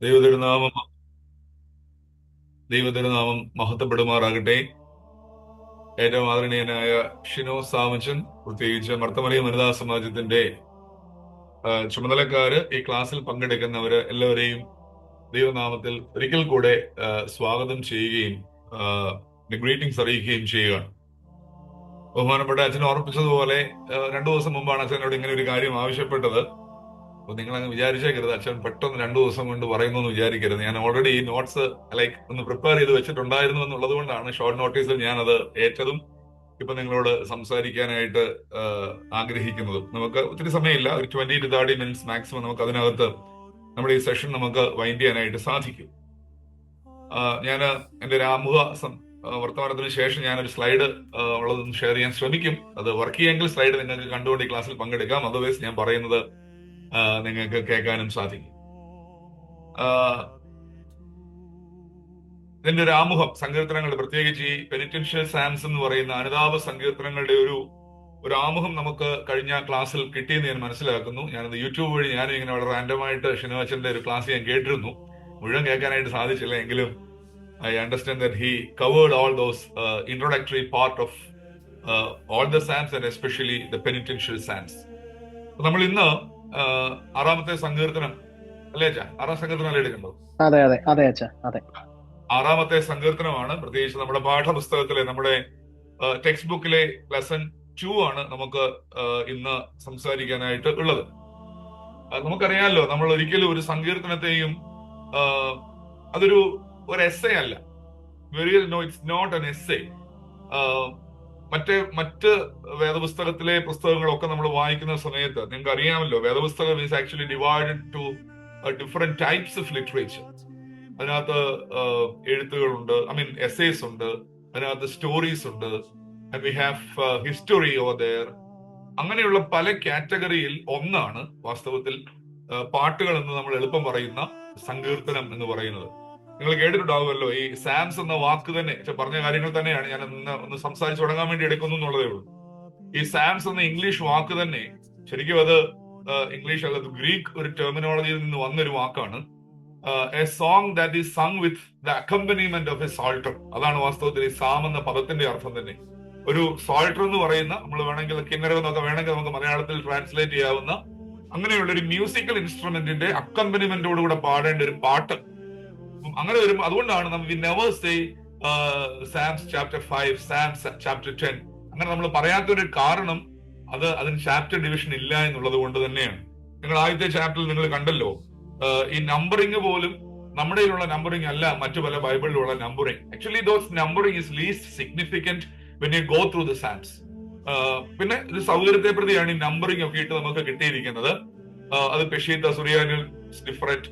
ദൈവതിരുനാമം ദൈവതിരുനാമം മഹത്വപ്പെടുമാറാകട്ടെ. ഏറ്റവും ആദരണീയനായ ഷിനോ സാമച്ചൻ, പ്രത്യേകിച്ച് മർത്തമലയ വനിതാ സമാജത്തിന്റെ ചുമതലക്കാര്, ഈ ക്ലാസ്സിൽ പങ്കെടുക്കുന്നവര് എല്ലാവരെയും ദൈവനാമത്തിൽ ഒരിക്കൽ കൂടെ സ്വാഗതം ചെയ്യുകയും ഗ്രീറ്റിംഗ്സ് അറിയിക്കുകയും ചെയ്യുകയാണ്. ബഹുമാനപ്പെട്ട അച്ഛൻ ഓർപ്പിച്ചതുപോലെ 2 ദിവസം മുമ്പാണ് അച്ഛനോട് ഇങ്ങനെ ഒരു കാര്യം ആവശ്യപ്പെട്ടത്. അപ്പൊ നിങ്ങൾ അങ്ങ് വിചാരിച്ചേക്കരുത് അച്ഛൻ പെട്ടെന്ന് 2 ദിവസം കൊണ്ട് പറയുന്നു എന്ന് വിചാരിക്കരുത്. ഞാൻ ഓൾറെഡി ഈ നോട്ട്സ് ഒന്ന് പ്രിപ്പയർ ചെയ്ത് വെച്ചിട്ടുണ്ടായിരുന്നു എന്നുള്ളത് കൊണ്ടാണ് ഷോർട്ട് നോട്ടീസിൽ ഞാൻ അത് ഏറ്റതും ഇപ്പൊ നിങ്ങളോട് സംസാരിക്കാനായിട്ട് ആഗ്രഹിക്കുന്നതും. നമുക്ക് ഒത്തിരി സമയമില്ല, ഒരു 20 to 30 minutes മാക്സിമം നമുക്ക് അതിനകത്ത് നമ്മുടെ ഈ സെഷൻ നമുക്ക് വൈൻഡ് ചെയ്യാനായിട്ട് സാധിക്കും. ഞാൻ എന്റെ ഒരു ആമുഖ വർത്തമാനത്തിന് ശേഷം ഞാനൊരു സ്ലൈഡ് ഉള്ളതൊന്ന് ഷെയർ ചെയ്യാൻ ശ്രമിക്കും. അത് വർക്ക് ചെയ്യാമെങ്കിൽ സ്ലൈഡ് നിങ്ങൾക്ക് കണ്ടുകൊണ്ട് ഈ ക്ലാസ്സിൽ പങ്കെടുക്കാം. അതർവൈസ് ഞാൻ പറയുന്നത് നിങ്ങൾക്ക് കേൾക്കാനും സാധിക്കും. ഇതിന്റെ ഒരു ആമുഖം, സങ്കീർത്തനങ്ങൾ, പ്രത്യേകിച്ച് ഈ പെനിറ്റൻഷ്യൽ സാംസ് എന്ന് പറയുന്ന അനുതാപ സങ്കീർത്തനങ്ങളുടെ ഒരു ആമുഖം നമുക്ക് കഴിഞ്ഞ ക്ലാസ്സിൽ കിട്ടിയെന്ന് ഞാൻ മനസ്സിലാക്കുന്നു. ഞാനത് യൂട്യൂബ് വഴി ഞാനും ഇങ്ങനെ വളരെ റാൻഡമായിട്ട് ഷിനോച്ചന്റെ ഒരു ക്ലാസ് ഞാൻ കേട്ടിരുന്നു. മുഴുവൻ കേൾക്കാനായിട്ട് സാധിച്ചില്ല, എങ്കിലും I understand that he covered all those introductory part of all the psalms and especially the penitential psalms. നമ്മൾ ഇന്ന് 6-ാമത്തെ സങ്കീർത്തനം അല്ലേ അച്ഛാ? 6-ാം സങ്കീർത്തനം അല്ലേ എടുക്കേണ്ടത്? അതെ അതെ അതെ അച്ഛാ, അതെ. 6-ാമത്തെ സങ്കീർത്തനമാണ്. പ്രത്യേകിച്ച് നമ്മുടെ പാഠപുസ്തകത്തിലെ, നമ്മുടെ ടെക്സ്റ്റ് ബുക്കിലെ ലെസൺ 2 ആണ് നമുക്ക് ഇന്ന് സംസാരിക്കാനായിട്ട് ഉള്ളത്. നമുക്കറിയാമല്ലോ, നമ്മൾ ഒരിക്കലും ഒരു സങ്കീർത്തനത്തെയും അതൊരു എസ്സേ അല്ല. It's not an essay. മറ്റ് വേദപുസ്തകത്തിലെ പുസ്തകങ്ങളൊക്കെ നമ്മൾ വായിക്കുന്ന സമയത്ത് നിങ്ങൾക്ക് അറിയാമല്ലോ, വേദപുസ്തകം is actually divided to different types of literature. അതിനകത്ത് എഴുത്തുകളുണ്ട്, എസ്സേസ് ഉണ്ട്, അതിനകത്ത് സ്റ്റോറീസ് ഉണ്ട്, we have history over there. അങ്ങനെയുള്ള പല കാറ്റഗറിയിൽ ഒന്നാണ് വാസ്തവത്തിൽ പാട്ടുകൾ എന്ന് നമ്മൾ എളുപ്പം പറയുന്ന സങ്കീർത്തനം എന്ന് പറയുന്നത്. നിങ്ങൾ കേട്ടിട്ടുണ്ടാവുമല്ലോ, ഈ സാംസ് എന്ന വാക്ക് തന്നെ പറഞ്ഞ കാര്യങ്ങൾ തന്നെയാണ് ഞാൻ ഒന്ന് സംസാരിച്ചു തുടങ്ങാൻ വേണ്ടി എടുക്കുന്നു എന്നുള്ളതേ ഉള്ളൂ. ഈ സാംസ് എന്ന ഇംഗ്ലീഷ് വാക്ക് തന്നെ ശരിക്കും അത് ഇംഗ്ലീഷ് അല്ല, ഗ്രീക്ക് ഒരു ടെർമിനോളജിയിൽ നിന്ന് വന്നൊരു വാക്കാണ്. A song that is sung with the accompaniment of a psalter. അതാണ് വാസ്തവത്തിൽ ഈ സാം എന്ന പദത്തിന്റെ അർത്ഥം തന്നെ. ഒരു സാൾട്ടർ എന്ന് പറയുന്ന, നമ്മൾ വേണമെങ്കിൽ കിന്നരം എന്നൊക്കെ വേണമെങ്കിൽ നമുക്ക് മലയാളത്തിൽ ട്രാൻസ്ലേറ്റ് ചെയ്യാവുന്ന അങ്ങനെയുള്ള ഒരു മ്യൂസിക്കൽ ഇൻസ്ട്രുമെന്റിന്റെ അക്കംപനിമെന്റോടുകൂടെ പാടേണ്ട ഒരു പാട്ട്. അങ്ങനെ വരുമ്പോൾ അതുകൊണ്ടാണ് we never say psalms chapter 5, psalms chapter 10. അങ്ങനെ നമ്മൾ പറയാത്തൊരു കാരണം അതിന് ചാപ്റ്റർ ഡിവിഷൻ ഇല്ല എന്നുള്ളത് കൊണ്ട് തന്നെയാണ്. നിങ്ങൾ ആദ്യത്തെ ചാപ്റ്ററിൽ നിങ്ങൾ കണ്ടല്ലോ, ഈ നമ്പറിംഗ് പോലും നമ്മുടെ കയ്യിലുള്ള നമ്പറിംഗ് അല്ല മറ്റു പല ബൈബിളിലുള്ള numbering. Actually those numbering is least significant when you go through the psalms. പിന്നെ ഇത് സൗകര്യത്തെ പ്രതിയാണ് ഈ നമ്പറിംഗ് ഒക്കെ ഇട്ട് നമുക്ക് കിട്ടിയിരിക്കുന്നത്. അത് പെഷീത്ത സുറിയാനിൽ ഡിഫറെന്റ്,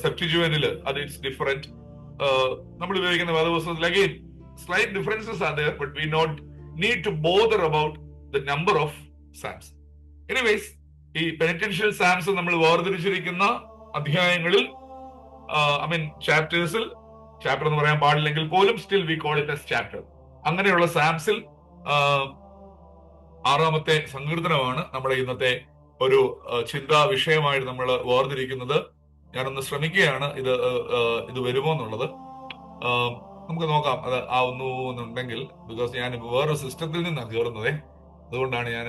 സെപ്റ്റിജുവനില് അത് ഇറ്റ്സ് ഡിഫറെന്റ്. നമ്മൾ ഉപയോഗിക്കുന്ന വേദപുസ്തകത്തിൽ again slight differences are there, but we not need to bother about the number of psalms. Anyways, ഈ പെനിറ്റൻഷ്യൽ സാംസ് നമ്മൾ വേർതിരിച്ചിരിക്കുന്ന അധ്യായങ്ങളിൽ, ചാപ്റ്റേഴ്സിൽ, ചാപ്റ്റർ എന്ന് പറയാൻ പാടില്ലെങ്കിൽ പോലും still we call it as chapter. അങ്ങനെയുള്ള സാംസിൽ 6-ാമത്തെ സങ്കീർത്തനമാണ് നമ്മുടെ ഇന്നത്തെ ഒരു ചിന്താ വിഷയമായിട്ട് നമ്മൾ വേർതിരിക്കുന്നത്. ഞാനൊന്ന് ശ്രമിക്കുകയാണ് ഇത് വരുമോ എന്നുള്ളത്. നമുക്ക് നോക്കാം അത് ആവുന്നു എന്നുണ്ടെങ്കിൽ. ബിക്കോസ് ഞാൻ വേറൊരു സിസ്റ്റത്തിൽ നിന്നാണ് കയറുന്നത്, അതുകൊണ്ടാണ് ഞാൻ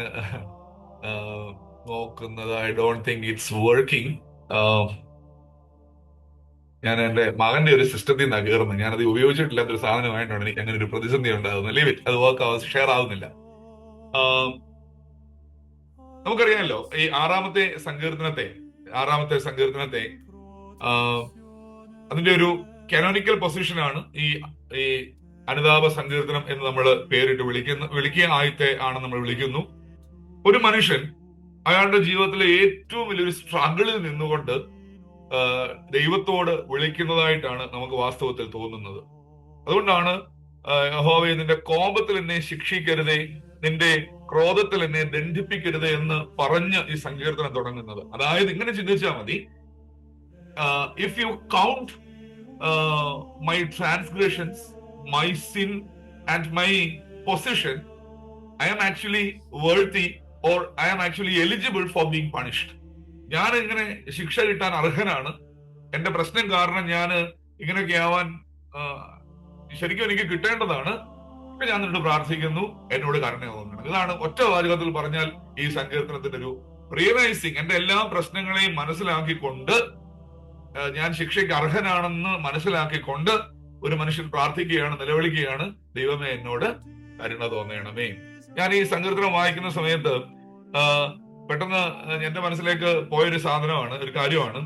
നോക്കുന്നത്. I don't think it's working. ഞാൻ എന്റെ മകന്റെ ഒരു സിസ്റ്റത്തിൽ നിന്നാണ് കയറുന്നത്. ഞാനത് ഉപയോഗിച്ചിട്ടില്ലാത്തൊരു സാധനമായിട്ടാണ് എനിക്ക് അങ്ങനെ ഒരു പ്രതിസന്ധി ഉണ്ടാകുന്നത്. ലീവ് ഇറ്റ്, അത് വർക്ക് ഷെയർ ആവുന്നില്ല. നമുക്കറിയാമല്ലോ, ഈ 6-ാമത്തെ സങ്കീർത്തനത്തെ അതിന്റെ ഒരു കാനോനിക്കൽ പൊസിഷനാണ് ഈ അനുതാപ സങ്കീർത്തനം എന്ന് നമ്മൾ പേരിട്ട് വിളിക്കുക ആദ്യത്തെ ആണ് നമ്മൾ വിളിക്കുന്നു. ഒരു മനുഷ്യൻ അയാളുടെ ജീവിതത്തിലെ ഏറ്റവും വലിയൊരു സ്ട്രഗിളിൽ നിന്നുകൊണ്ട് ദൈവത്തോട് വിളിക്കുന്നതായിട്ടാണ് നമുക്ക് വാസ്തവത്തിൽ തോന്നുന്നത്. അതുകൊണ്ടാണ് യഹോവേ, നിന്റെ കോപത്തിൽ എന്നെ ശിക്ഷിക്കരുതേ, നിന്റെ ക്രോധത്തിൽ എന്നെ ദണ്ഡിപ്പിക്കരുത് എന്ന് പറഞ്ഞ് ഈ സങ്കീർത്തനം തുടങ്ങുന്നത്. അതായത് ഇങ്ങനെ ചിന്തിച്ചാൽ മതി, if you count my transgressions, my sin and my position, I am actually worthy or I am actually eligible for being punished. ഞാൻ ഇങ്ങനെ ശിക്ഷ കിട്ടാൻ അർഹനാണ്. എന്റെ പ്രശ്നം കാരണം ഞാൻ ഇങ്ങനെയൊക്കെ ആവാൻ ശരിക്കും എനിക്ക് കിട്ടേണ്ടതാണ്. ഞാൻ നിന്നോട് പ്രാർത്ഥിക്കുന്നു, എന്നോട് കരുണയാവുന്നു. ഇതാണ് ഒറ്റ വാചകത്തിൽ പറഞ്ഞാൽ ഈ സങ്കീർത്തനത്തിന്റെ ഒരു റിയലൈസിങ്. എന്റെ എല്ലാ പ്രശ്നങ്ങളെയും മനസ്സിലാക്കിക്കൊണ്ട്, ഞാൻ ശിക്ഷയ്ക്ക് അർഹനാണെന്ന് മനസ്സിലാക്കിക്കൊണ്ട് ഒരു മനുഷ്യൻ പ്രാർത്ഥിക്കുകയാണ്, നിലവിളിക്കുകയാണ്, ദൈവമേ എന്നോട് കരുണ തോന്നണമേ. ഞാൻ ഈ സങ്കീർത്തനം വായിക്കുന്ന സമയത്ത് പെട്ടെന്ന് എന്റെ മനസ്സിലേക്ക് പോയൊരു സാധനമാണ്, ഒരു കാര്യമാണ്.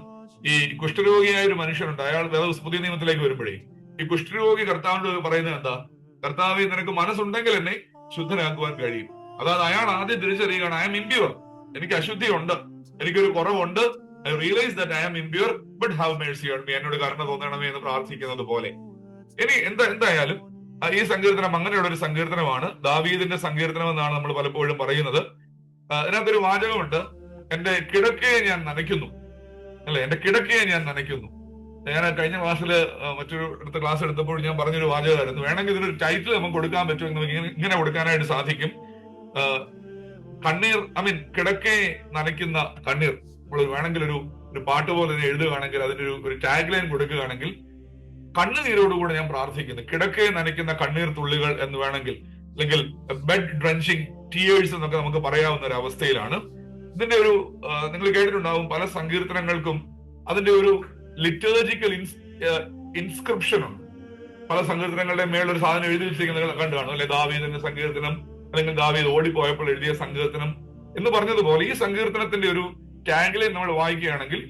ഈ കുഷ്ഠരോഗിയായ ഒരു മനുഷ്യനുണ്ട്. അയാൾ പുതിയ നിയമത്തിലേക്ക് വരുമ്പോഴേ ഈ കുഷ്ഠരോഗി കർത്താവിനോട് പറയുന്നത് എന്താ? കർത്താവേ, നിനക്ക് മനസ്സുണ്ടെങ്കിൽ എന്നെ ശുദ്ധനാക്കുവാൻ കഴിയും. അതായത് അയാൾ ആദ്യം തിരിച്ചറിയുകയാണ്, ഐ എം ഇംപ്യൂർ, എനിക്ക് അശുദ്ധിയുണ്ട്, എനിക്കൊരു കുറവുണ്ട്. I realise that I M impure, but have Mercy on me, എന്നോട് കരുണ തോന്നണമേ എന്ന് പ്രാർത്ഥിക്കുന്നത് പോലെ. ഇനി എന്തായാലും ഈ സങ്കീർത്തനം അങ്ങനെയുള്ള ഒരു സങ്കീർത്തനമാണ്. ദാവീദിന്റെ സങ്കീർത്തനം എന്നാണ് നമ്മൾ പലപ്പോഴും പറയുന്നത്. അതിനകത്തൊരു വാചകമുണ്ട്, എന്റെ കിടക്കയെ ഞാൻ നനയ്ക്കുന്നു, അല്ലെ, എന്റെ കിടക്കയെ ഞാൻ നനയ്ക്കുന്നു. ഞാൻ കഴിഞ്ഞ ക്ലാസ്സിൽ മറ്റൊരു അടുത്ത ക്ലാസ് എടുത്തപ്പോൾ ഞാൻ പറഞ്ഞൊരു വാചകമായിരുന്നു, വേണമെങ്കിൽ ഇതിനൊരു ടൈറ്റിൽ നമുക്ക് കൊടുക്കാൻ പറ്റുമെങ്കിൽ ഇങ്ങനെ കൊടുക്കാനായിട്ട് സാധിക്കും. കണ്ണീർ, കിടക്കയെ നനയ്ക്കുന്ന കണ്ണീർ. നമ്മൾ വേണമെങ്കിൽ ഒരു പാട്ട് പോലെ എഴുതുകയാണെങ്കിൽ അതിന്റെ ഒരു ടാഗ് ലൈൻ കൊടുക്കുകയാണെങ്കിൽ, കണ്ണുനീരോടുകൂടെ ഞാൻ പ്രാർത്ഥിക്കുന്നു, കിടക്കയെ നനയ്ക്കുന്ന കണ്ണീർ തുള്ളികൾ എന്ന് വേണമെങ്കിൽ, അല്ലെങ്കിൽ ബെഡ് ഡ്രഞ്ചിങ് ടീയേഴ്സ് എന്നൊക്കെ നമുക്ക് പറയാവുന്ന ഒരു അവസ്ഥയിലാണ്. ഇതിന്റെ ഒരു നിങ്ങൾ കേട്ടിട്ടുണ്ടാവും, പല സങ്കീർത്തനങ്ങൾക്കും അതിന്റെ ഒരു ലിറ്റേർജിക്കൽ ഇൻസ്ക്രിപ്ഷൻ ഉണ്ട്. പല സങ്കീർത്തനങ്ങളുടെ മേളൊരു സാധനം എഴുതി വെച്ചിരിക്കുന്നത് കണ്ടു കാണും, അല്ലെ, ദാവീദിന്റെ സങ്കീർത്തനം, അല്ലെങ്കിൽ ദാവീദ് ഓടിപ്പോയപ്പോൾ എഴുതിയ സങ്കീർത്തനം എന്ന് പറഞ്ഞതുപോലെ ഈ സങ്കീർത്തനത്തിന്റെ ഒരു ടാഗ്ലൈൻ നമ്മൾ വായിക്കുകയാണെങ്കിൽ,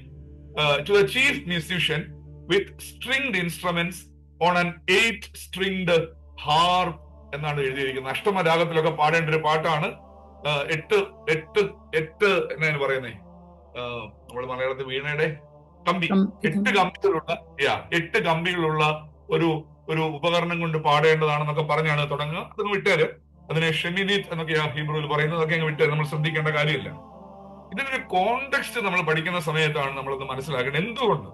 to the chief musician with stringed instruments on an 8-stringed harp എന്നാണ് എഴുതിയിരിക്കുന്നത്. അഷ്ടമരാഗത്തിലൊക്കെ പാടേണ്ട ഒരു പാട്ടാണ്. എന്നാണ് പറയുന്നേ, നമ്മൾ മലയാളത്തിൽ വീണയുടെ കമ്പി, 8 കമ്പികളുള്ള ഒരു ഉപകരണം കൊണ്ട് പാടേണ്ടതാണെന്നൊക്കെ പറഞ്ഞാണ് തുടങ്ങുക. അതൊന്ന് വിട്ടേര്, അതിനെ ഷെമിനീത് എന്നൊക്കെ ഹീബ്രുവിൽ പറയുന്നത്, അതൊക്കെ അങ്ങ് വിട്ടേര്, നമ്മൾ ശ്രദ്ധിക്കേണ്ട കാര്യമില്ല. ഇതിനൊരു കോണ്ടെക്സ്റ്റ് നമ്മൾ പഠിക്കുന്ന സമയത്താണ് നമ്മളത് മനസ്സിലാക്കേണ്ടത്. എന്തുകൊണ്ട്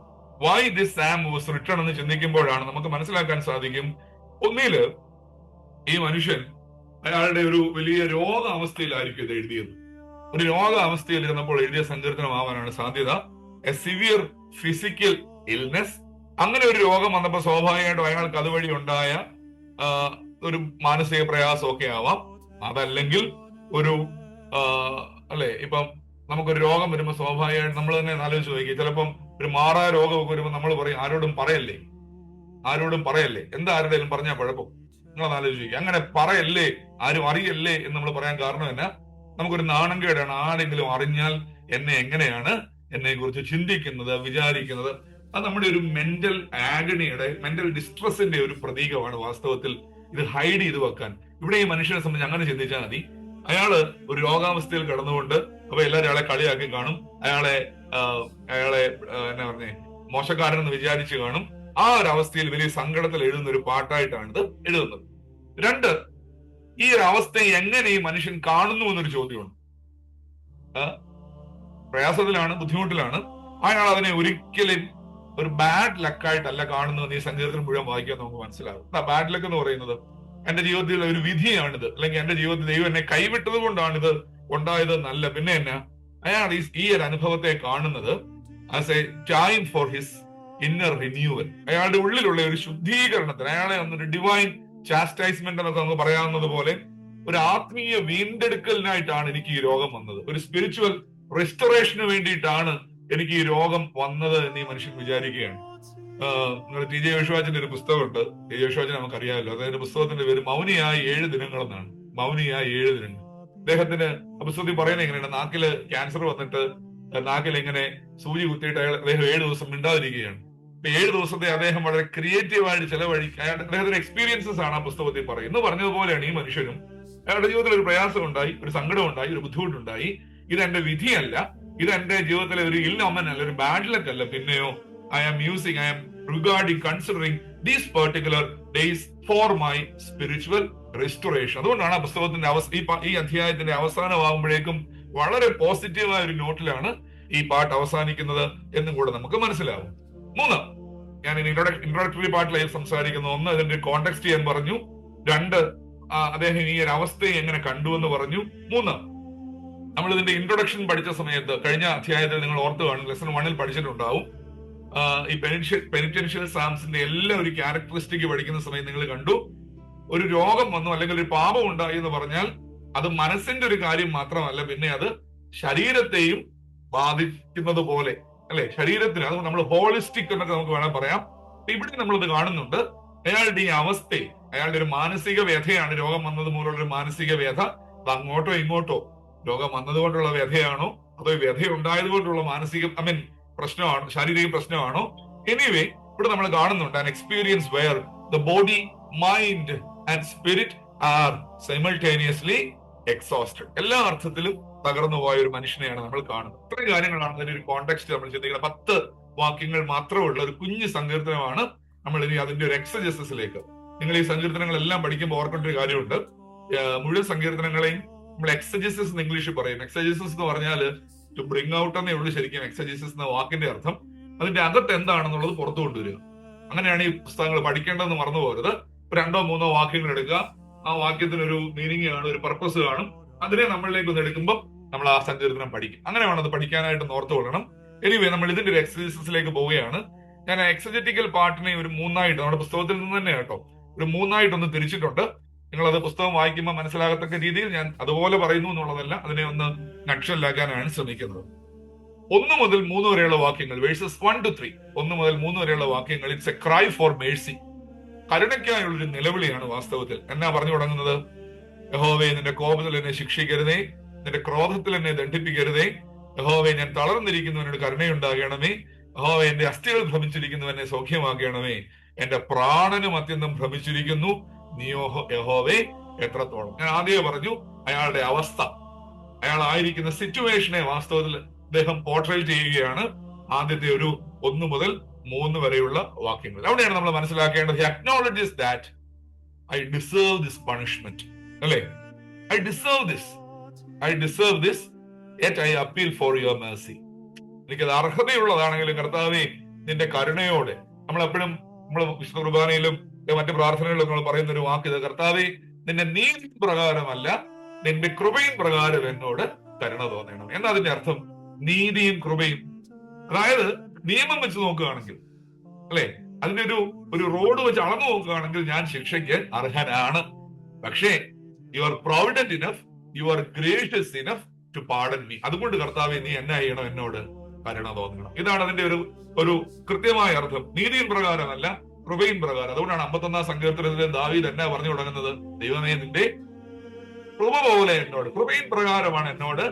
why this Sam was written എന്ന് ചിന്തിക്കുമ്പോഴാണ് നമുക്ക് മനസ്സിലാക്കാൻ സാധിക്കും. ഒന്നില് ഈ മനുഷ്യൻ അയാളുടെ ഒരു വലിയ രോഗാവസ്ഥയിലായിരിക്കും ഇത് എഴുതിയത്. ഒരു രോഗാവസ്ഥയിൽ ഇരുന്നപ്പോൾ എഴുതിയ സങ്കീർത്തനമാവാനാണ് സാധ്യത. എ സിവിയർ ഫിസിക്കൽ ഇൽനെസ്, അങ്ങനെ ഒരു രോഗം വന്നപ്പോൾ സ്വാഭാവികമായിട്ടും അയാൾക്ക് അതുവഴി ഉണ്ടായ ഒരു മാനസിക പ്രയാസമൊക്കെ ആവാം. അതല്ലെങ്കിൽ ഒരു അല്ലെ, ഇപ്പം നമുക്കൊരു രോഗം വരുമ്പോൾ സ്വാഭാവികമായിട്ട് നമ്മൾ തന്നെ ആലോചിച്ച് നോക്കി, ചിലപ്പം ഒരു മാറാ രോഗമൊക്കെ വരുമ്പോൾ നമ്മൾ പറയും, ആരോടും പറയല്ലേ. എന്താ ആരുടെയും പറഞ്ഞാൽ കുഴപ്പം? നിങ്ങളത് ആലോചിക്കുക. അങ്ങനെ പറയല്ലേ, ആരും അറിയല്ലേ എന്ന് നമ്മൾ പറയാൻ കാരണം എന്നാ? നമുക്കൊരു നാണംകേടാണ്. ആരെങ്കിലും അറിഞ്ഞാൽ എങ്ങനെയാണ് എന്നെ കുറിച്ച് ചിന്തിക്കുന്നത്, വിചാരിക്കുന്നത്? അത് നമ്മുടെ ഒരു മെന്റൽ ആഗണിയുടെ, മെന്റൽ ഡിസ്ട്രസിന്റെ ഒരു പ്രതീകമാണ് വാസ്തവത്തിൽ. ഇത് ഹൈഡ് ചെയ്ത് വെക്കാൻ ഇവിടെ ഈ മനുഷ്യനെ സംബന്ധിച്ച് അങ്ങനെ ചിന്തിച്ചാൽ മതി. അയാള് ഒരു രോഗാവസ്ഥയിൽ കിടന്നുകൊണ്ട്, അപ്പൊ എല്ലാവരും അയാളെ കളിയാക്കി കാണും, അയാളെ എന്നാ പറഞ്ഞേ, മോശക്കാരനെന്ന് വിചാരിച്ചു കാണും. ആ ഒരു അവസ്ഥയിൽ വലിയ സങ്കടത്തിൽ എഴുതുന്ന ഒരു പാട്ടായിട്ടാണ് ഇത് എഴുതുന്നത്. 2, ഈ ഒരു അവസ്ഥയെ എങ്ങനെ ഈ മനുഷ്യൻ കാണുന്നു എന്നൊരു ചോദ്യമുണ്ട്. പ്രയാസത്തിലാണ്, ബുദ്ധിമുട്ടിലാണ്. അയാൾ അതിനെ ഒരിക്കലും ഒരു ബാഡ് ലക്കായിട്ടല്ല കാണുന്നതെന്ന് ഈ സങ്കീർത്തനം മുഴുവൻ വായിക്കാൻ നമുക്ക് മനസ്സിലാകും. ബാഡ് ലക്ക് എന്ന് പറയുന്നത് എന്റെ ജീവിതത്തിൽ ഒരു വിധിയാണിത്, അല്ലെങ്കിൽ എന്റെ ജീവിതത്തിൽ ദൈവം എന്നെ കൈവിട്ടത് കൊണ്ടാണിത് ഉണ്ടായത് എന്നല്ല. പിന്നെ എന്നാ, അയാൾ ഈ ഒരു അനുഭവത്തെ കാണുന്നത് as A time for his inner renewal, അയാളുടെ ഉള്ളിലുള്ള ഒരു ശുദ്ധീകരണത്തിന്, അയാളെ ഒന്നൊരു ഡിവൈൻ ചാസ്റ്റൈസ്മെന്റ് എന്നൊക്കെ നമുക്ക് പറയാവുന്നത് പോലെ ഒരു ആത്മീയ വീണ്ടെടുക്കലിനായിട്ടാണ് എനിക്ക് ഈ രോഗം വന്നത്, ഒരു സ്പിരിച്വൽ റെസ്റ്റോറേഷന് വേണ്ടിയിട്ടാണ് എനിക്ക് ഈ രോഗം വന്നത് എന്ന് ഈ മനുഷ്യൻ വിചാരിക്കുകയാണ്. നിങ്ങൾ ടി ജെ യേശുവാച്ചന്റെ ഒരു പുസ്തകമുണ്ട്. ടി ജെ യേശുവാച്ചൻ നമുക്കറിയാമല്ലോ. അതായത് പുസ്തകത്തിന്റെ പേര് മൗനിയായ 7 ദിനങ്ങൾ എന്നാണ്. മൗനിയായ 7 ദിനങ്ങൾ. അദ്ദേഹത്തിന് പുസ്തകത്തിൽ പറയുന്നത് എങ്ങനെയാണ്, നാക്കില് ക്യാൻസർ വന്നിട്ട് നാക്കിൽ ഇങ്ങനെ സൂചി കുത്തിയിട്ട് അദ്ദേഹം 7 ദിവസം മിണ്ടാതിരിക്കുകയാണ്. 7 ദിവസത്തെ അദ്ദേഹം വളരെ ക്രിയേറ്റീവായിട്ട് അദ്ദേഹത്തിന്റെ എക്സ്പീരിയൻസസ് ആണ് ആ പുസ്തകത്തിൽ പറയുന്നത്. പറഞ്ഞതുപോലെയാണ് ഈ മനുഷ്യനും അയാളുടെ ജീവിതത്തിൽ ഒരു പ്രയാസം ഉണ്ടായി, ഒരു സങ്കടം ഉണ്ടായി, ഒരു ബുദ്ധിമുട്ടുണ്ടായി. ഇതെന്റെ വിധിയല്ല, ഇതെന്റെ ജീവിതത്തിലെ ഒരു ഇൽനോമൻ അല്ല, ഒരു ബാഡ് ലക്ക് അല്ല. പിന്നെയോ I am regarding considering these particular days for my spiritual restoration. അതുകൊണ്ടാണ് ആ പുസ്തകത്തിന്റെ ഈ അധ്യായത്തിന്റെ അവസാനമാകുമ്പോഴേക്കും വളരെ പോസിറ്റീവായ ഒരു നോട്ടിലാണ് ഈ പാട്ട് അവസാനിക്കുന്നത് എന്നും കൂടെ നമുക്ക് മനസ്സിലാവും. 3, ഞാൻ ഇൻട്രോഡക്ടറി പാർട്ടിലായി സംസാരിക്കുന്നു. 1, ഇതിന്റെ കോണ്ടെക്സ്റ്റ് ഞാൻ പറഞ്ഞു. 2, അദ്ദേഹം ഈ ഒരു അവസ്ഥയെ എങ്ങനെ കണ്ടുവെന്ന് പറഞ്ഞു. 3, നമ്മൾ ഇതിന്റെ ഇൻട്രൊഡക്ഷൻ പഠിച്ച സമയത്ത് കഴിഞ്ഞ അധ്യായത്തിൽ നിങ്ങൾ ഓർത്തു കാണും, ലെസൺ 1-ൽ പഠിച്ചിട്ടുണ്ടാവും. ഈ പെനിറ്റൻഷ്യൽ സാംസിന്റെ എല്ലാ ഒരു ക്യാരക്ടറിസ്റ്റിക് പഠിക്കുന്ന സമയത്ത് നിങ്ങൾ കണ്ടു, ഒരു രോഗം വന്നു അല്ലെങ്കിൽ ഒരു പാപം ഉണ്ടായി എന്ന് പറഞ്ഞാൽ അത് മനസ്സിന്റെ ഒരു കാര്യം മാത്രമല്ല, പിന്നെ അത് ശരീരത്തെയും ബാധിക്കുന്നത് പോലെ, അല്ലെ? ശരീരത്തിന്, അത് നമ്മൾ ഹോളിസ്റ്റിക് എന്നൊക്കെ നമുക്ക് വേണം പറയാം. ഇവിടെ നമ്മളത് കാണുന്നുണ്ട്. അയാളുടെ ഈ അവസ്ഥയെ, അയാളുടെ ഒരു മാനസിക വ്യഥയാണ്, രോഗം വന്നത് മൂലമുള്ള ഒരു മാനസിക വ്യഥ. അത് അങ്ങോട്ടോ ഇങ്ങോട്ടോ, രോഗം വന്നതുകൊണ്ടുള്ള വ്യഥയാണോ അതോ വ്യഥ ഉണ്ടായത് കൊണ്ടുള്ള മാനസിക പ്രശ്നമാണോ, ശാരീരിക പ്രശ്നമാണോ? എനിവേ, ഇവിടെ നമ്മൾ കാണുന്നുണ്ട് an experience where the body, mind and spirit are simultaneously exhausted. എല്ലാ അർത്ഥത്തിലും തകർന്നു പോയ ഒരു മനുഷ്യനെയാണ് നമ്മൾ കാണുന്നത്. ഇത്രയും കാര്യങ്ങളാണ് അതിന്റെ ഒരു കോണ്ടെക്സ്റ്റ് നമ്മൾ ചിന്തിക്കുന്നത്. 10 വാക്യങ്ങൾ മാത്രമുള്ള ഒരു കുഞ്ഞു സങ്കീർത്തനമാണ്. നമ്മൾ ഇനി അതിന്റെ ഒരു എക്സജസിലേക്ക്, നിങ്ങൾ ഈ സങ്കീർത്തനങ്ങളെല്ലാം പഠിക്കുമ്പോൾ ഓർക്കേണ്ട ഒരു കാര്യമുണ്ട്. മുഴുവൻ സങ്കീർത്തനങ്ങളെയും നമ്മൾ എക്സജസിസ് എന്ന് ഇംഗ്ലീഷിൽ പറയും. എക്സജസിസ് എന്ന് പറഞ്ഞാൽ ടു ബ്രിങ് ഔട്ട് എന്നേ ഉള്ളൂ ശരിക്കും എക്സജസിസ് എന്ന വാക്കിന്റെ അർത്ഥം. അതിന്റെ അകത്ത് എന്താണെന്നുള്ളത് പുറത്തു കൊണ്ടുവരിക. അങ്ങനെയാണ് ഈ പുസ്തകങ്ങൾ പഠിക്കേണ്ടതെന്ന് മറന്നു പോകരുത്. 2 or 3 വാക്യങ്ങൾ എടുക്കുക, ആ വാക്യത്തിന് ഒരു മീനിങ് കാണും, ഒരു പർപ്പസ് കാണും. അതിനെ നമ്മളിലേക്ക് ഒന്ന് എടുക്കുമ്പോൾ നമ്മൾ ആ സങ്കീർത്തനം പഠിക്കും. അങ്ങനെ വേണം അത് പഠിക്കാനായിട്ട് ഓർത്ത് കൊള്ളണം. എനിവേ, നമ്മൾ ഇതിന്റെ ഒരു എക്സജസിസിലേക്ക് പോവുകയാണ്. ഞാൻ എക്സജറ്റിക്കൽ പാർട്ടിനെ ഒരു 3ആയിട്ട്, നമ്മുടെ പുസ്തകത്തിൽ നിന്ന് തന്നെ കേട്ടോ, ഒരു 3ആയിട്ടൊന്ന് തിരിച്ചിട്ടുണ്ട്. നിങ്ങളത് പുസ്തകം വായിക്കുമ്പോൾ മനസ്സിലാകത്തക്ക രീതിയിൽ ഞാൻ അതുപോലെ പറയുന്നു എന്നുള്ളതല്ല, അതിനെ ഒന്ന് നക്ഷലാക്കാനാണ് ശ്രമിക്കുന്നത്. 1 മുതൽ 3 വരെയുള്ള വാക്യങ്ങൾ, വേഴ്സസ് 1 to 3, 1 മുതൽ 3 വരെയുള്ള വാക്യങ്ങൾ, it's a cry for mercy. കരുണയ്ക്കായുള്ളൊരു നിലവിളിയാണ് വാസ്തവത്തിൽ. എന്നാ പറഞ്ഞു തുടങ്ങുന്നത്? യഹോവേ, നിന്റെ കോപത്തിൽ എന്നെ ശിക്ഷിക്കരുതേ, നിന്റെ ക്രോധത്തിൽ എന്നെ ദണ്ഡിപ്പിക്കരുതേ. യഹോവേ, ഞാൻ തളർന്നിരിക്കുന്നവനോട് കരുണയുണ്ടാകണമേ. യഹോവേ, എന്റെ അസ്ഥികൾ ഭ്രമിച്ചിരിക്കുന്നവനെ സൗഖ്യമാക്കണമേ. എന്റെ പ്രാണനും അത്യന്തം ഭ്രമിച്ചിരിക്കുന്നു, നീയോ യഹോവേ എത്രത്തോളം. ഞാൻ ആദ്യമേ പറഞ്ഞു, അയാളുടെ അവസ്ഥ, അയാൾ ആയിരിക്കുന്ന സിറ്റുവേഷനെ വാസ്തവത്തിൽ അദ്ദേഹം പോർട്രേറ്റ് ചെയ്യുകയാണ്. ആദ്യത്തെ ഒരു 1 മുതൽ 3 വരെയുള്ള വാക്യങ്ങൾ. അവിടെയാണ് നമ്മൾ മനസ്സിലാക്കേണ്ടത്. He acknowledges that I deserve this punishment. അല്ലേ? I deserve this, yet I appeal for your mercy. എനിക്കത് അർഹതയുള്ളതാണെങ്കിലും കർത്താവേ, നിന്റെ കരുണയോടെ. നമ്മളെപ്പോഴും നമ്മൾ വിശുദ്ധ കുർബാനയിലും മറ്റു പ്രാർത്ഥനകളിലും നമ്മൾ പറയുന്ന ഒരു വാക്ക് ഇത്, കർത്താവേ, നിന്റെ നീതി പ്രകാരമല്ല, നിന്റെ കൃപയും പ്രകാരം എന്നോട് കരുണ തോന്നണം. എന്നാ അതിന്റെ അർത്ഥം? നീതിയും കൃപയും. അതായത് നിയമം വെച്ച് നോക്കുകയാണെങ്കിൽ, അല്ലെ, അതിന്റെ ഒരു റോഡ് വെച്ച് അളന്നു നോക്കുകയാണെങ്കിൽ ഞാൻ ശിക്ഷയ്ക്ക് അർഹനാണ്. പക്ഷേ you are provident enough, you are gracious enough to pardon me. അതുകൊണ്ട് കർത്താവെ, നീ എന്നാ ചെയ്യണം? എന്നോട് കരുണ തോന്നണം. ഇതാണ് അതിന്റെ ഒരു കൃത്യമായ അർത്ഥം. നീതിയും പ്രകാരമല്ല, കൃപയും പ്രകാരം. അതുകൊണ്ടാണ് 51-ാം സങ്കീർത്തനത്തിലെ ദാവീദ് എന്നാ പറഞ്ഞു തുടങ്ങുന്നത്? ദൈവമേ, നിന്റെ കൃപ പോലെ എന്നോട്, കൃപയും പ്രകാരമാണ് എന്നോട്,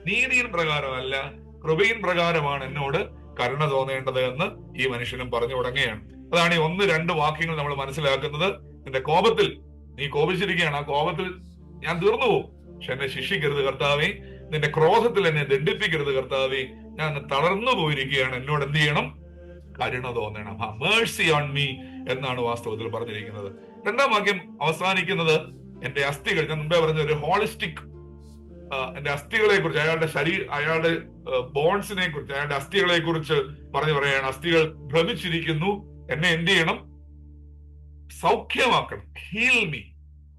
നീതിയും പ്രകാരമല്ല, കൃപയും പ്രകാരമാണ് എന്നോട് കരുണ തോന്നേണ്ടത് എന്ന് ഈ മനുഷ്യനും പറഞ്ഞു തുടങ്ങുകയാണ്. അതാണ് ഈ 1-2 വാക്യങ്ങൾ നമ്മൾ മനസ്സിലാക്കുന്നത്. നിന്റെ കോപത്തിൽ, നീ കോപിച്ചിരിക്കുകയാണ്, ആ കോപത്തിൽ ഞാൻ തീർന്നു പോകും, പക്ഷെ എന്നെ ശിക്ഷിക്കരുത് കർത്താവേ. നിന്റെ ക്രോധത്തിൽ എന്നെ ദണ്ഡിപ്പിക്കരുത് കർത്താവേ. ഞാൻ തളർന്നു പോയിരിക്കുകയാണ്, എന്നോട് എന്ത് ചെയ്യണം? കരുണ തോന്നണം. മേഴ്സി ഓൺ മീ എന്നാണ് വാസ്തവത്തിൽ പറഞ്ഞിരിക്കുന്നത്. 2-ാം വാക്യം അവസാനിക്കുന്നത് എന്റെ അസ്ഥികൾ, ഞാൻ മുമ്പേ പറഞ്ഞ ഒരു ഹോളിസ്റ്റിക്, എന്റെ അസ്ഥികളെ കുറിച്ച്, അയാളുടെ ബോൺസിനെ കുറിച്ച്, അയാളുടെ അസ്ഥികളെ കുറിച്ച് പറയാണ്. അസ്ഥികൾ ഭ്രമിച്ചിരിക്കുന്നു, എന്നെ എന്ത് ചെയ്യണം? സൗഖ്യമാക്കണം. Heal me,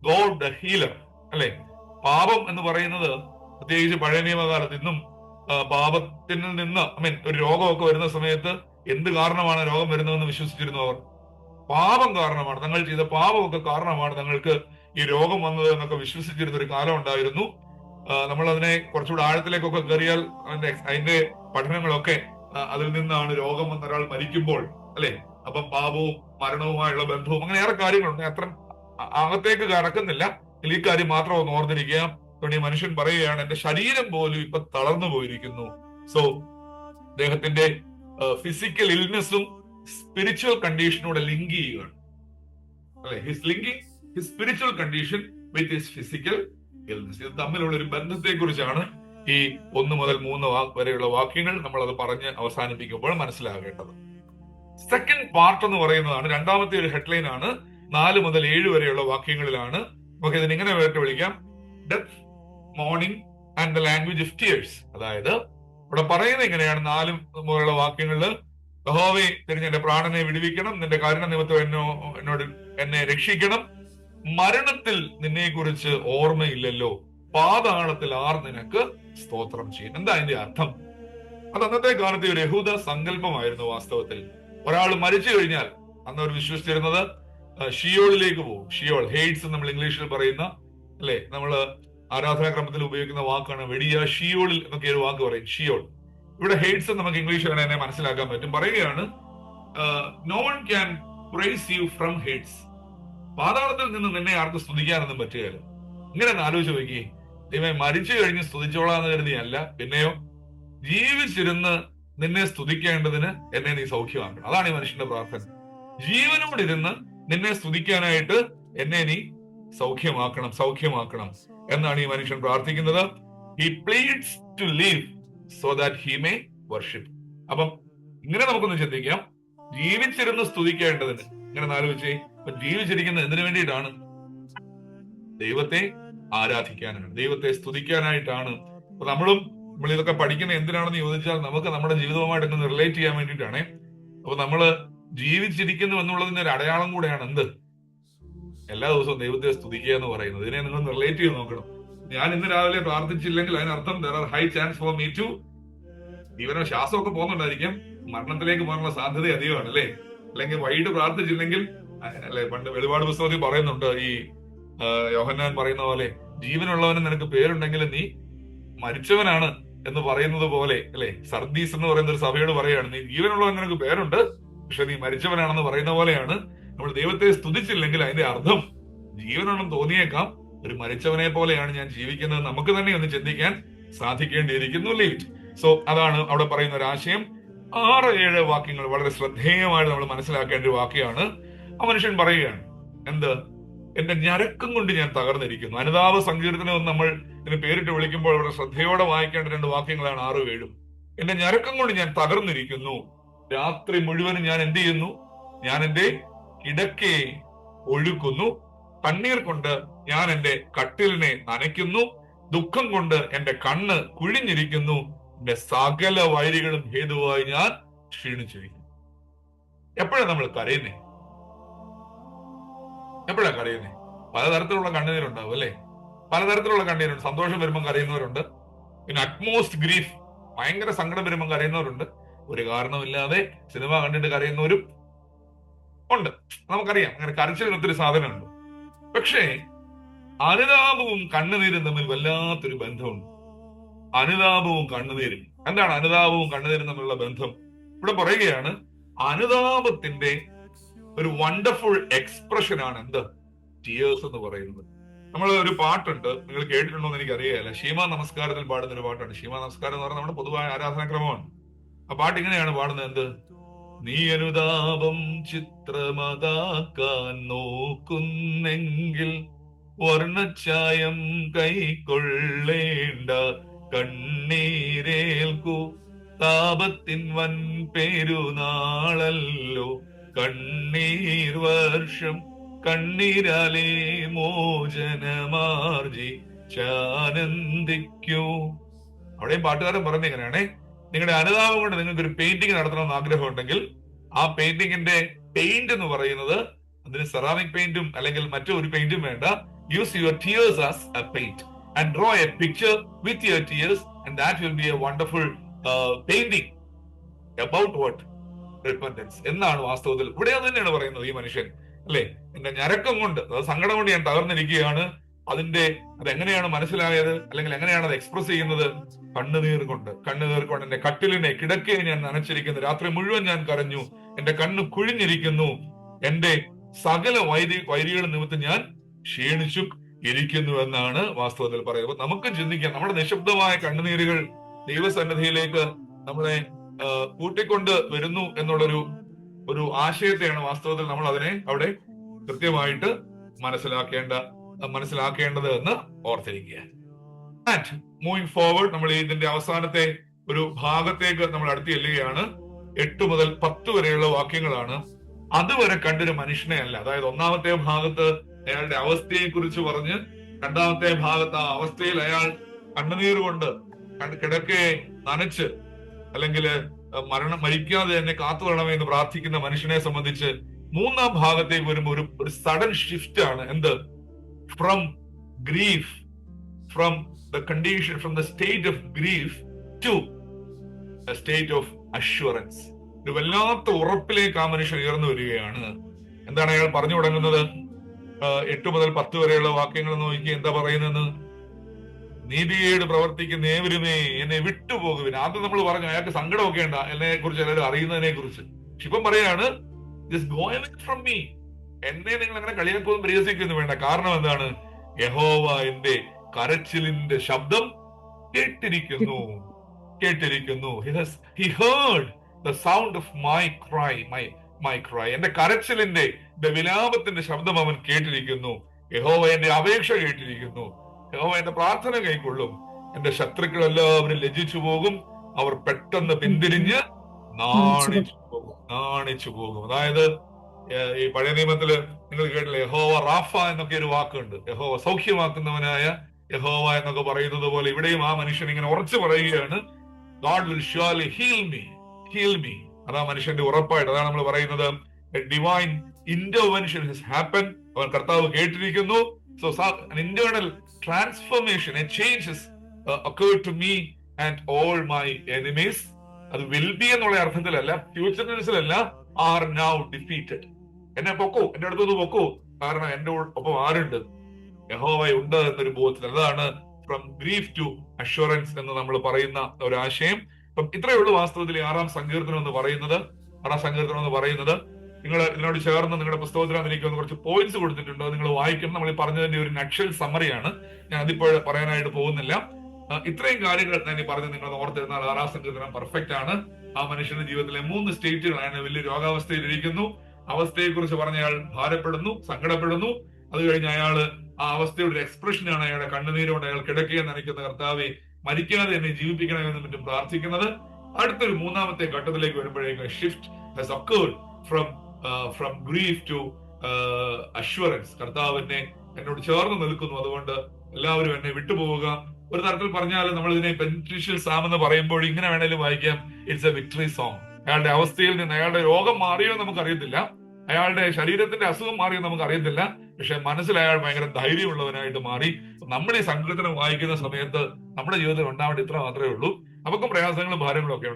God the healer. അല്ലെ? പാപം എന്ന് പറയുന്നത് പ്രത്യേകിച്ച് പഴയ നിയമകാലത്ത് ഇന്നും പാപത്തിൽ നിന്ന് ഒരു രോഗമൊക്കെ വരുന്ന സമയത്ത് എന്ത് കാരണമാണ് രോഗം വരുന്നതെന്ന് വിശ്വസിച്ചിരുന്നു അവർ? പാപം കാരണമാണ്, തങ്ങൾ ചെയ്ത പാപമൊക്കെ കാരണമാണ് തങ്ങൾക്ക് ഈ രോഗം വന്നത് എന്നൊക്കെ വിശ്വസിച്ചിരുന്ന ഒരു കാലം ഉണ്ടായിരുന്നു. നമ്മൾ അതിനെ കുറച്ചുകൂടെ ആഴത്തിലേക്കൊക്കെ കയറിയാൽ അതിന്റെ പഠനങ്ങളൊക്കെ അതിൽ നിന്നാണ് രോഗം വന്ന ഒരാൾ മരിക്കുമ്പോൾ, അല്ലെ, അപ്പം പാപവും മരണവുമായുള്ള ബന്ധവും അങ്ങനെ ഏറെ കാര്യങ്ങളുണ്ട്. അത്ര അകത്തേക്ക് കടക്കുന്നില്ല. ഈ കാര്യം മാത്രം ഒന്ന് ഓർത്തിരിക്കുക. ഈ മനുഷ്യൻ പറയുകയാണ്, എന്റെ ശരീരം പോലും ഇപ്പൊ തളർന്നു പോയിരിക്കുന്നു. സോ അദ്ദേഹത്തിന്റെ ഫിസിക്കൽ ഇൽനെസ്സും സ്പിരിച്വൽ കണ്ടീഷനോടെ ലിങ്ക് ചെയ്യുകയാണ്, അല്ലെ? His linking his spiritual condition with his physical illness. ഇത് തമ്മിലുള്ള ഒരു ബന്ധത്തെ കുറിച്ചാണ് ഈ 1 മുതൽ 3 വരെയുള്ള വാക്യങ്ങൾ നമ്മൾ അത് പറഞ്ഞ് അവസാനിപ്പിക്കുമ്പോൾ മനസ്സിലാകേണ്ടത്. സെക്കൻഡ് പാർട്ട് എന്ന് പറയുന്നതാണ്, 2ാമത്തെ ഒരു ഹെഡ്ലൈൻ ആണ്. 4 മുതൽ 7 വരെയുള്ള വാക്യങ്ങളിലാണ്. നമുക്ക് ഇതിന് ഇങ്ങനെ വേറെ വിളിക്കാം, death, morning and the language of tears. അതായത് ഇവിടെ പറയുന്നത് ഇങ്ങനെയാണ് 4 മുതലുള്ള വാക്യങ്ങളില്, യഹോവേ, തിരിഞ്ഞ് എന്റെ പ്രാണനെ വിടുവിക്കണം, നിന്റെ കാരുണ്യ നിമിത്തം എന്നോട് എന്നെ രക്ഷിക്കണം. മരണത്തിൽ നിന്നെ കുറിച്ച് ഓർമ്മയില്ലല്ലോ, പാതാളത്തിൽ ആർ നിനക്ക് സ്തോത്രം ചെയ്യും. എന്താ അതിന്റെ അർത്ഥം? അത് അന്നത്തെ കാലത്തെ ഒരു യഹൂദ സങ്കല്പമായിരുന്നു. വാസ്തവത്തിൽ ഒരാൾ മരിച്ചു കഴിഞ്ഞാൽ അന്ന് അവർ വിശ്വസിച്ചിരുന്നത് ഷിയോളിലേക്ക് പോകും. ഷിയോൾ, ഹെയ്ഡ്സ് നമ്മൾ ഇംഗ്ലീഷിൽ പറയുന്ന, അല്ലെ, നമ്മള് ആരാധനാക്രമത്തിൽ ഉപയോഗിക്കുന്ന വാക്കാണ് വെടിയ. ഷിയോളിൽ എന്നൊക്കെ ഒരു വാക്ക് പറയും, ഷിയോൾ. ഇവിടെ ഹെയ്ഡ്സ് നമുക്ക് ഇംഗ്ലീഷ് തന്നെ മനസ്സിലാക്കാൻ പറ്റും. പറയുകയാണ്, no one can praise you from Hades. പാതാളത്തിൽ നിന്ന് നിന്നെ ആർക്ക് സ്തുതിക്കാനൊന്നും പറ്റുകയില്ല. ഇങ്ങനെ ഒന്ന് ആലോചിച്ച് നോക്കി. ദൈവമേ, മരിച്ചു കഴിഞ്ഞ് സ്തുതിച്ചോളാന്ന് കരുതിയല്ല, പിന്നെയോ ജീവിച്ചിരുന്ന് നിന്നെ സ്തുതിക്കേണ്ടതിന് എന്നെ നീ സൗഖ്യമാക്കണം. അതാണ് ഈ മനുഷ്യന്റെ പ്രാർത്ഥന. ജീവനോടിരുന്ന് നിന്നെ സ്തുതിക്കാനായിട്ട് എന്നെ നീ സൗഖ്യമാക്കണം, സൗഖ്യമാക്കണം എന്നാണ് ഈ മനുഷ്യൻ പ്രാർത്ഥിക്കുന്നത്. He pleads to leave so that he may worship. അപ്പം ഇങ്ങനെ നമുക്കൊന്ന് ചിന്തിക്കാം, ജീവിച്ചിരുന്ന് സ്തുതിക്കേണ്ടതിന്. ഇങ്ങനെ ആലോചിച്ചേ, അപ്പൊ ജീവിച്ചിരിക്കുന്നത് എന്തിനു വേണ്ടിയിട്ടാണ്? ദൈവത്തെ ആരാധിക്കാനാണ്, ദൈവത്തെ സ്തുതിക്കാനായിട്ടാണ്. അപ്പൊ നമ്മൾ ഇതൊക്കെ പഠിക്കുന്നത് എന്തിനാണെന്ന് ചോദിച്ചാൽ നമുക്ക് നമ്മുടെ ജീവിതവുമായിട്ടൊക്കെ റിലേറ്റ് ചെയ്യാൻ വേണ്ടിയിട്ടാണ്. അപ്പൊ നമ്മള് ജീവിച്ചിരിക്കുന്നു എന്നുള്ളതിന്റെ ഒരു അടയാളം കൂടെയാണ് എന്ത്? എല്ലാ ദിവസവും ദൈവത്തെ സ്തുതിക്കുക എന്ന് പറയുന്നത്. ഇതിനെ നിങ്ങൾ റിലേറ്റ് ചെയ്ത് നോക്കണം. ഞാൻ ഇന്ന് രാവിലെ പ്രാർത്ഥിച്ചില്ലെങ്കിൽ അതിനർത്ഥം there are high chance for me to, ജീവനോ ശ്വാസമൊക്കെ പോകുന്നുണ്ടായിരിക്കും, മരണത്തിലേക്ക് പോകാനുള്ള സാധ്യത അധികമാണ്, അല്ലേ? അല്ലെങ്കിൽ വൈകിട്ട് പ്രാർത്ഥിച്ചില്ലെങ്കിൽ, അല്ലെ, പണ്ട് വെളിപാട് പുസ്തകത്തിൽ പറയുന്നുണ്ട്, ഈ യോഹന്നാൻ പറയുന്ന പോലെ, ജീവനുള്ളവന് നിനക്ക് പേരുണ്ടെങ്കിൽ നീ മരിച്ചവനാണ് എന്ന് പറയുന്നത് പോലെ, അല്ലെ? സർദീസ് എന്ന് പറയുന്ന ഒരു സഭയോട് പറയാണ്, നീ ജീവനുള്ളവൻ നിനക്ക് പേരുണ്ട്, പക്ഷെ നീ മരിച്ചവനാണെന്ന് പറയുന്ന പോലെയാണ്. നമ്മൾ ദൈവത്തെ സ്തുതിച്ചില്ലെങ്കിൽ അതിന്റെ അർത്ഥം ജീവനുണ്ടെന്ന് തോന്നിയേക്കാം, ഒരു മരിച്ചവനെ പോലെയാണ് ഞാൻ ജീവിക്കുന്നത്. നമുക്ക് തന്നെ ഒന്ന് ചിന്തിക്കാൻ സാധിക്കേണ്ടിയിരിക്കുന്നു. ലേറ്റ്. സോ അതാണ് അവിടെ പറയുന്ന ഒരു ആശയം. 6-7 വാക്യങ്ങൾ വളരെ ശ്രദ്ധേയമായിട്ട് നമ്മൾ മനസ്സിലാക്കേണ്ട ഒരു വാക്യമാണ്. ആ മനുഷ്യൻ പറയുകയാണ്, എന്ത്? എന്റെ ഞരക്കം കൊണ്ട് ഞാൻ തകർന്നിരിക്കുന്നു. അനുതാപ സങ്കീർത്തനം നമ്മൾ ഇതിന് പേരിട്ട് വിളിക്കുമ്പോൾ വളരെ ശ്രദ്ധയോടെ വായിക്കേണ്ട 2 വാക്യങ്ങളാണ് 6-7. എന്റെ ഞരക്കം കൊണ്ട് ഞാൻ തകർന്നിരിക്കുന്നു. രാത്രി മുഴുവനും ഞാൻ എന്ത് ചെയ്യുന്നു? ഞാൻ എന്റെ കിടക്കയെ ഒഴുക്കുന്നു. കണ്ണീർ കൊണ്ട് ഞാൻ എന്റെ കട്ടിലിനെ നനയ്ക്കുന്നു. ദുഃഖം കൊണ്ട് എന്റെ കണ്ണ് കുഴിഞ്ഞിരിക്കുന്നു. എന്റെ സകല വൈരികളും ഹേതുവായി ഞാൻ ക്ഷീണിച്ചിരിക്കുന്നു. എപ്പോഴാണ് നമ്മൾ കരയുന്നേ? എപ്പോഴാണ് കരയുന്നേ? പലതരത്തിലുള്ള കണ്ണുനീരുണ്ടാവും, അല്ലെ? പലതരത്തിലുള്ള കണ്ണീരുണ്ട്. സന്തോഷം വരുമ്പോൾ കരയുന്നവരുണ്ട്. പിന്നെ അറ്റ്മോസ്റ്റ് ഗ്രീഫ്, ഭയങ്കര സങ്കടം വരുമ്പോൾ കരയുന്നവരുണ്ട്. ഒരു കാരണമില്ലാതെ സിനിമ കണ്ടിട്ട് കരയുന്നവരും ഉണ്ട്. നമുക്കറിയാം, അങ്ങനെ കരച്ചിലിന് ഒത്തിരി സാധനമുണ്ട്. പക്ഷേ അനുതാപവും കണ്ണുനീരും തമ്മിൽ വല്ലാത്തൊരു ബന്ധമുണ്ട്. അനുതാപവും കണ്ണുനീരും. എന്താണ് അനുതാപവും കണ്ണുനീരും തമ്മിലുള്ള ബന്ധം? ഇവിടെ പറയുകയാണ്, അനുതാപത്തിന്റെ ഒരു വണ്ടർഫുൾ എക്സ്പ്രഷൻ ആണ് എന്ത്? ടിയേഴ്സ് എന്ന് പറയുന്നത്. നമ്മൾ ഒരു പാട്ടുണ്ട്, നിങ്ങൾ കേട്ടിട്ടുണ്ടോ എന്ന് എനിക്ക് അറിയില്ല. ഷീമാ നമസ്കാരത്തിൽ പാടുന്ന ഒരു പാട്ടാണ്. ഷീമാ നമസ്കാരം എന്ന് പറയുന്നത് നമ്മുടെ പൊതുവായ ആരാധനാക്രമമാണ്. ആ പാട്ട് ഇങ്ങനെയാണ് പാടുന്നത്, എന്ത്? നീ അനുതാപം ചിത്രമതാക്കാൻ നോക്കുന്നെങ്കിൽ വർണ്ണച്ചായം കൈക്കൊള്ളേണ്ട കണ്ണീരേൽക്കൂ. താപത്തിൻ വൻ പെരുനാളല്ലോ കണ്ണീർ വർഷം. കണ്ണീരാലേ മോചനമാർജി ചാനന്ദിക്കൂ. അവിടെയും പാട്ടുകാരൻ പറഞ്ഞ എങ്ങനെയാണേ, നിങ്ങളുടെ അനുതാപം കൊണ്ട് നിങ്ങൾക്ക് ഒരു പെയിന്റിംഗ് നടത്തണമെന്ന് ആഗ്രഹം ഉണ്ടെങ്കിൽ ആ പെയിന്റിങ്ങിന്റെ പെയിന്റ് എന്ന് പറയുന്നത്, അതിന് സെറാമിക് പെയിന്റും അല്ലെങ്കിൽ മറ്റൊരു പെയിന്റും വേണ്ട. Use your tears as a paint and draw a picture with your tears and that will be a wonderful painting about what? Repentance എന്നാണ് വാസ്തവത്തിൽ ഇവിടെ അത് തന്നെയാണ് പറയുന്നത് ഈ മനുഷ്യൻ, അല്ലെ? എന്റെ ഞരക്കം കൊണ്ട്, സങ്കടം കൊണ്ട് ഞാൻ തകർന്നിരിക്കുകയാണ്. അതെങ്ങനെയാണ് മനസ്സിലായത്, അല്ലെങ്കിൽ എങ്ങനെയാണ് അത് എക്സ്പ്രസ് ചെയ്യുന്നത്? കണ്ണുനീർ കൊണ്ട് എന്റെ കട്ടിലിനെ, കിടക്കയെ ഞാൻ നനച്ചിരിക്കുന്നു. രാത്രി മുഴുവൻ ഞാൻ കരഞ്ഞു. എന്റെ കണ്ണ് കുഴിഞ്ഞിരിക്കുന്നു. എന്റെ സകല വൈരികൾ നിമിത്തം ഞാൻ ക്ഷീണിച്ചു ഇരിക്കുന്നു എന്നാണ് വാസ്തവത്തിൽ പറയുന്നത്. നമുക്ക് ചിന്തിക്കാം, നമ്മുടെ നിശബ്ദമായ കണ്ണുനീരുകൾ ദൈവസന്നിധിയിലേക്ക് നമ്മളെ കൂട്ടിക്കൊണ്ട് വരുന്നു എന്നുള്ളൊരു ആശയത്തെയാണ് വാസ്തവത്തിൽ നമ്മൾ അതിനെ അവിടെ കൃത്യമായിട്ട് മനസ്സിലാക്കേണ്ടത് എന്ന് ഓർത്തിരിക്കുക. ആൻഡ് മൂവിങ് ഫോർവേഡ്, നമ്മൾ ഇതിന്റെ അവസാനത്തെ ഒരു ഭാഗത്തേക്ക് നമ്മൾ അടുത്ത് ചെല്ലുകയാണ്. 8 മുതൽ 10 വരെയുള്ള വാക്യങ്ങളാണ്. അതുവരെ കണ്ടൊരു മനുഷ്യനെ അല്ല. അതായത് ഒന്നാമത്തെ ഭാഗത്ത് അയാളുടെ അവസ്ഥയെ കുറിച്ച് പറഞ്ഞ്, രണ്ടാമത്തെ ഭാഗത്ത് ആ അവസ്ഥയിൽ അയാൾ കണ്ണുനീർ കൊണ്ട് കിടക്കയെ നനച്ച്, അല്ലെങ്കിൽ മരിക്കാതെ എന്നെ കാത്തുകൊള്ളണമേ എന്ന് പ്രാർത്ഥിക്കുന്ന മനുഷ്യനെ സംബന്ധിച്ച് മൂന്നാം ഭാഗത്തേക്ക് വരുമ്പോൾ ഒരു സഡൻ ഷിഫ്റ്റ് ആണ്. എന്ത്? From grief, from the condition, from the state of grief to state of assurance. ഒരു വല്ലാത്ത ഉറപ്പിലേക്ക് ആ മനുഷ്യൻ ഉയർന്നു വരികയാണ്. എന്താണ് അയാൾ പറഞ്ഞു തുടങ്ങുന്നത്? 8 മുതൽ 10 വരെയുള്ള വാക്യങ്ങൾ നോക്കി എന്താ പറയുന്നത്? നീതികേട് പ്രവർത്തിക്കുന്ന ഏവരുമേ എന്നെ വിട്ടുപോകുവിൻ. ആദ്യം നമ്മൾ പറഞ്ഞു അയാൾക്ക് സങ്കടമൊക്കെ ഉണ്ട് എന്നെ കുറിച്ച്, എല്ലാവരും അറിയുന്നതിനെ കുറിച്ച്. ഇപ്പം പറയാണ്, just go away from me. എന്നെ നിങ്ങൾ അങ്ങനെ കളിയാക്കൊന്നും പരിഹസിക്കുന്നു വേണ്ട. കാരണം എന്താണ്? യഹോവ എന്റെ കരച്ചിലിന്റെ ശബ്ദം കേട്ടിരിക്കുന്നു. He heard the sound of my cry. എന്റെ കരച്ചിലിന്റെ വിലാപത്തിന്റെ ശബ്ദം അവൻ കേട്ടിരിക്കുന്നു. യഹോവ എന്റെ അപേക്ഷ കേട്ടിരിക്കുന്നു. യഹോവ എന്റെ പ്രാർത്ഥന കൈക്കൊള്ളും. എന്റെ ശത്രുക്കൾ എല്ലാവരും ലജ്ജിച്ചു പോകും. അവർ പെട്ടെന്ന് പിന്തിരിഞ്ഞ് നാണിച്ചു പോകും. അതായത് ഈ പഴയ നിയമത്തില് നിങ്ങൾ കേട്ടില്ലേ, യഹോവ റാഫ എന്നൊക്കെ ഒരു വാക്കുണ്ട്. യഹോവ സൗഖ്യമാക്കുന്നവനായ യഹോവ എന്നൊക്കെ പറയുന്നത് പോലെ ഇവിടെയും ആ മനുഷ്യൻ ഇങ്ങനെ ഉറച്ചു പറയുകയാണ്, God will surely heal me. അതാ മനുഷ്യന്റെ ഉറപ്പായിട്ട്. അതാണ് നമ്മൾ പറയുന്നത്, ഡിവൈൻ ഇന്റർവെൻഷൻ has happened. അവൻ കർത്താവ് കേട്ടിരിക്കുന്നു. So an internal transformation, a change has occurred to me and all my enemies. അത് വിൽ ബി എന്നുള്ള അർത്ഥത്തിലല്ല, ഫ്യൂച്ചർ ടെൻസിലല്ല, are now defeated. എന്നെ പൊക്കോ, എന്റെ അടുത്തൊന്ന് പൊക്കോ, കാരണം എന്റെ ഒപ്പം ആരുണ്ട്? യഹോവ ഉണ്ട് എന്നൊരു ബോധത്തിൽ. അതാണ് ഫ്രം ഗ്രീഫ് ടു അഷ്വറൻസ് എന്ന് നമ്മൾ പറയുന്ന ഒരു ആശയം. അപ്പം ഇത്രയേ ഉള്ളൂ വാസ്തവത്തിൽ 6-ാം സങ്കീർത്തനം എന്ന് പറയുന്നത്. 6-ാം സങ്കീർത്തനം എന്ന് പറയുന്നത് നിങ്ങൾ ഇതിനോട് ചേർന്ന് നിങ്ങളുടെ പുസ്തകത്തിനകത്ത് എനിക്ക് കുറച്ച് പോയിന്റ്സ് കൊടുത്തിട്ടുണ്ട്, നിങ്ങൾ വായിക്കണം. നമ്മൾ പറഞ്ഞതിന്റെ ഒരു നക്ഷൽ സമ്മറിയാണ്. ഞാൻ അതിപ്പോൾ പറയാനായിട്ട് പോകുന്നില്ല. ഇത്രയും കാര്യങ്ങൾ ഞാൻ ഈ പറഞ്ഞ് നിങ്ങൾ ഓർത്തിരുന്നാൽ 6-ാം സങ്കീർത്തനം പെർഫെക്റ്റ് ആണ്. ആ മനുഷ്യന്റെ ജീവിതത്തിലെ 3 സ്റ്റേറ്റുകളാണ്. വലിയ രോഗാവസ്ഥയിൽ ഇരിക്കുന്നു, അവസ്ഥയെ കുറിച്ച് പറഞ്ഞ അയാൾ ഭാരപ്പെടുന്നു, സങ്കടപ്പെടുന്നു. അത് കഴിഞ്ഞ് അയാള് ആ അവസ്ഥയുടെ ഒരു എക്സ്പ്രഷനാണ് അയാളുടെ കണ്ണുനീരോട് അയാൾ കിടക്കുകയെന്ന് നനയ്ക്കുന്ന കർത്താവെ മരിക്കാതെ എന്നെ ജീവിപ്പിക്കണമെന്ന് മറ്റും പ്രാർത്ഥിക്കുന്നത്. അടുത്തൊരു 3-ാമത്തെ ഘട്ടത്തിലേക്ക് വരുമ്പോഴേക്കും shift has occurred from grief to assurance. കർത്താവ് എന്നോട് ചേർന്ന് നിൽക്കുന്നു, അതുകൊണ്ട് എല്ലാവരും എന്നെ വിട്ടുപോവുക. ഒരു തരത്തിൽ പറഞ്ഞാൽ നമ്മൾ ഇതിനെ പെനിട്രീഷ്യൽ സാം എന്ന് പറയുമ്പോൾ ഇങ്ങനെ വേണേലും വായിക്കാം, ഇറ്റ്സ് എ വിക്ടറി സോങ്. അയാളുടെ അവസ്ഥയിൽ നിന്ന് അയാളുടെ രോഗം മാറിയോ നമുക്കറിയത്തില്ല, അയാളുടെ ശരീരത്തിന്റെ അസുഖം മാറിയോ നമുക്കറിയത്തില്ല, പക്ഷെ മനസ്സിൽ അയാൾ ഭയങ്കര ധൈര്യമുള്ളവനായിട്ട് മാറി. നമ്മൾ ഈ സങ്കീർത്തനം വായിക്കുന്ന സമയത്ത് നമ്മുടെ ജീവിതത്തിൽ ഉണ്ടാവേണ്ട ഇത്ര മാത്രമേ ഉള്ളൂ. നമുക്കും പ്രയാസങ്ങളും ഭാരങ്ങളും ഒക്കെ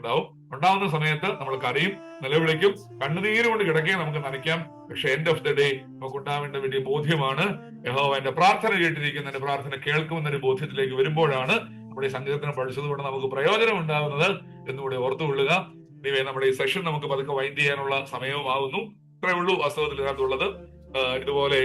ഉണ്ടാവുന്ന സമയത്ത് നമ്മൾ കരയും, നിലവിളിക്കും, കണ്ണുനീര് കൊണ്ട് കിടക്കുകയും നമുക്ക് നനയ്ക്കാം. പക്ഷെ എൻഡ് ഓഫ് ദ ഡേ നമുക്ക് ഉണ്ടാവേണ്ട വലിയ ബോധ്യമാണ്, യഹോവ എന്റെ പ്രാർത്ഥന കേട്ടിരിക്കുന്ന, എന്റെ പ്രാർത്ഥന കേൾക്കുമെന്നൊരു ബോധ്യത്തിലേക്ക് വരുമ്പോഴാണ് നമ്മുടെ ഈ സങ്കീർത്തനം പഠിച്ചതുകൊണ്ട് നമുക്ക് പ്രയോജനം ഉണ്ടാകുന്നത് എന്നുകൂടെ ഓർത്തുകൊള്ളുക. ഇനിവേ നമ്മുടെ ഈ സെഷൻ നമുക്ക് പതുക്കെ വൈൻഡ് ചെയ്യാനുള്ള സമയവുമാകുന്നു. ഇത്രയേ ഉള്ളൂ വാസ്തവത്തിൽ ഇതിനകത്തുള്ളത്. ഇതുപോലെ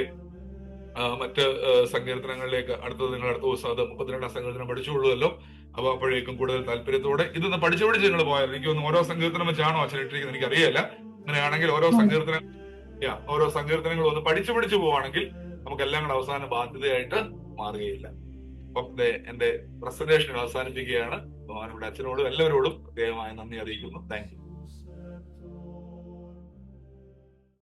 മറ്റ് സങ്കീർത്തനങ്ങളിലേക്ക് നിങ്ങൾ അടുത്ത ദിവസം അത് 32-ാം സങ്കീർത്തനം പഠിച്ചുകൊള്ളുമല്ലോ. അപ്പൊ അപ്പോഴേക്കും കൂടുതൽ താല്പര്യത്തോടെ ഇതൊന്ന് പഠിച്ചു നിങ്ങൾ പോയാൽ എനിക്കൊന്ന് ഓരോ സങ്കീർത്തനം വെച്ചാണോ അച്ഛനിട്ടിരിക്കുന്നത് എനിക്കറിയില്ല. അങ്ങനെയാണെങ്കിൽ ഓരോ സങ്കീർത്തനങ്ങളും ഒന്ന് പഠിച്ചു പോവാണെങ്കിൽ നമുക്കെല്ലാം കൂടെ അവസാന ബാധ്യതയായിട്ട് മാറുകയില്ല. അപ്പം എന്റെ പ്രസന്റേഷൻ അവസാനിപ്പിക്കുകയാണ്. ബഹുമാനപ്പെട്ട അച്ഛനോടും എല്ലാവരോടും പ്രത്യേകമായ നന്ദി അറിയിക്കുന്നു. Thank you.